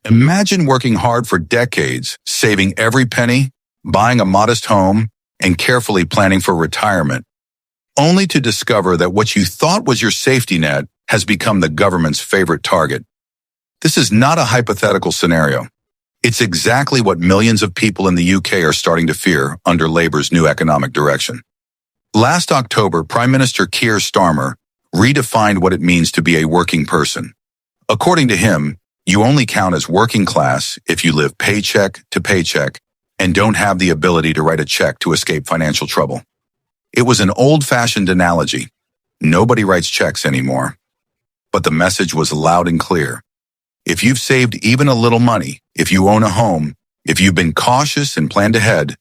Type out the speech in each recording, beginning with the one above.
Imagine working hard for decades, saving every penny, buying a modest home, and carefully planning for retirement, only to discover that what you thought was your safety net has become the government's favorite target. This is not a hypothetical scenario. It's exactly what millions of people in the UK are starting to fear under Labour's new economic direction. Last October, Prime Minister Keir Starmer redefined what it means to be a working person. According to him, you only count as working class if you live paycheck to paycheck and don't have the ability to write a check to escape financial trouble. It was an old-fashioned analogy. Nobody writes checks anymore. But the message was loud and clear. If you've saved even a little money, if you own a home, if you've been cautious and planned ahead,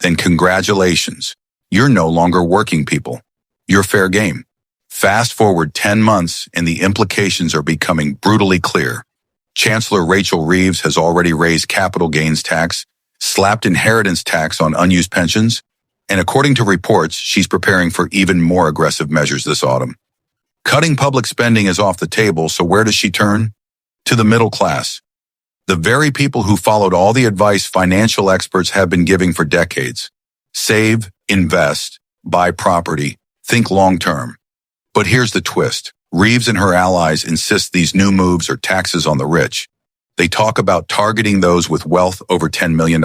then congratulations. You're no longer working people. You're fair game. Fast forward 10 months and the implications are becoming brutally clear. Chancellor Reeves has already raised capital gains tax, slapped inheritance tax on unused pensions, and according to reports, she's preparing for even more aggressive measures this autumn. Cutting public spending is off the table, so where does she turn? To the middle class. The very people who followed all the advice financial experts have been giving for decades. Save, invest, buy property, think long-term. But here's the twist. Reeves and her allies insist these new moves are taxes on the rich. They talk about targeting those with wealth over $10 million,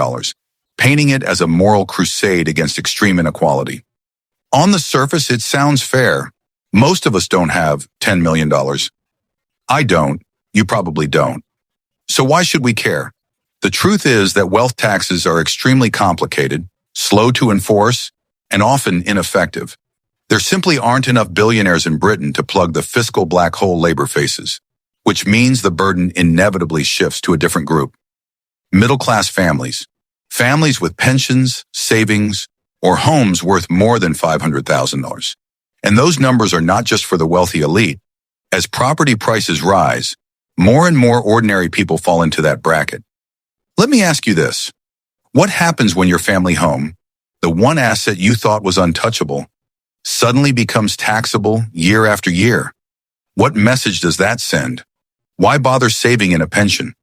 painting it as a moral crusade against extreme inequality. On the surface, it sounds fair. Most of us don't have $10 million. I don't. You probably don't. So why should we care? The truth is that wealth taxes are extremely complicated, slow to enforce, and often ineffective. There simply aren't enough billionaires in Britain to plug the fiscal black hole Labour faces, which means the burden inevitably shifts to a different group. Middle-class families. Families with pensions, savings, or homes worth more than $500,000. And those numbers are not just for the wealthy elite. As property prices rise, more and more ordinary people fall into that bracket. Let me ask you this. What happens when your family home, the one asset you thought was untouchable, suddenly becomes taxable year after year? What message does that send? Why bother saving in a pension?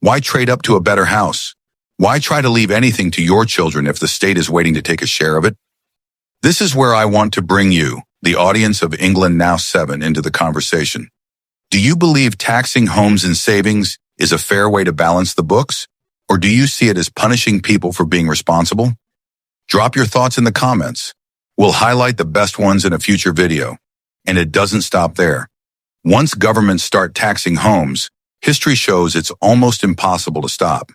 Why trade up to a better house? Why try to leave anything to your children if the state is waiting to take a share of it? This is where I want to bring you, the audience of England Now7, into the conversation. Do you believe taxing homes and savings is a fair way to balance the books? Or do you see it as punishing people for being responsible? Drop your thoughts in the comments. We'll highlight the best ones in a future video. And it doesn't stop there. Once governments start taxing homes, history shows it's almost impossible to stop.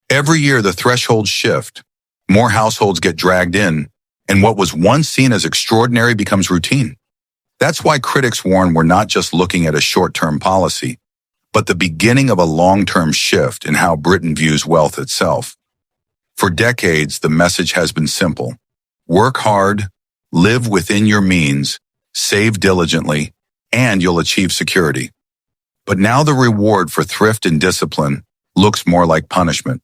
Every year the thresholds shift, more households get dragged in, and what was once seen as extraordinary becomes routine. That's why critics warn we're not just looking at a short-term policy, but the beginning of a long-term shift in how Britain views wealth itself. For decades, the message has been simple. Work hard, live within your means, save diligently, and you'll achieve security. But now the reward for thrift and discipline looks more like punishment.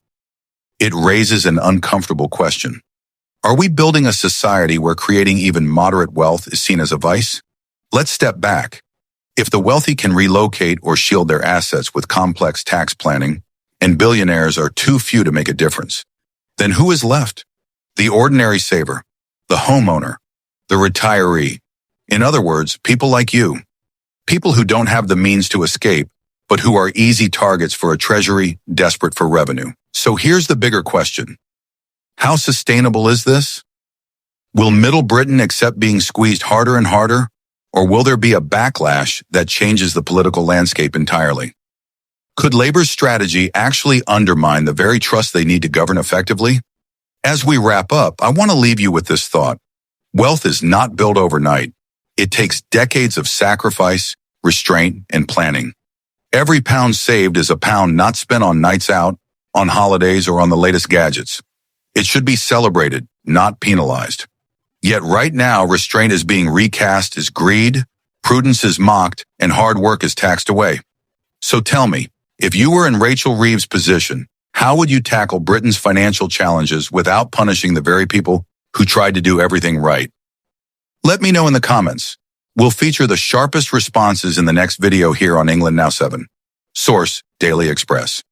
It raises an uncomfortable question. Are we building a society where creating even moderate wealth is seen as a vice? Let's step back. If the wealthy can relocate or shield their assets with complex tax planning, and billionaires are too few to make a difference, then who is left? The ordinary saver, the homeowner, the retiree. In other words, people like you. People who don't have the means to escape, but who are easy targets for a Treasury desperate for revenue. So here's the bigger question. How sustainable is this? Will Middle Britain accept being squeezed harder and harder? Or will there be a backlash that changes the political landscape entirely? Could Labour's strategy actually undermine the very trust they need to govern effectively? As we wrap up, I want to leave you with this thought. Wealth is not built overnight. It takes decades of sacrifice, restraint, and planning. Every pound saved is a pound not spent on nights out, on holidays, or on the latest gadgets. It should be celebrated, not penalized. Yet right now, restraint is being recast as greed, prudence is mocked, and hard work is taxed away. So tell me, if you were in Rachel Reeves' position, how would you tackle Britain's financial challenges without punishing the very people who tried to do everything right? Let me know in the comments. We'll feature the sharpest responses in the next video here on England Now 7. Source: Daily Express.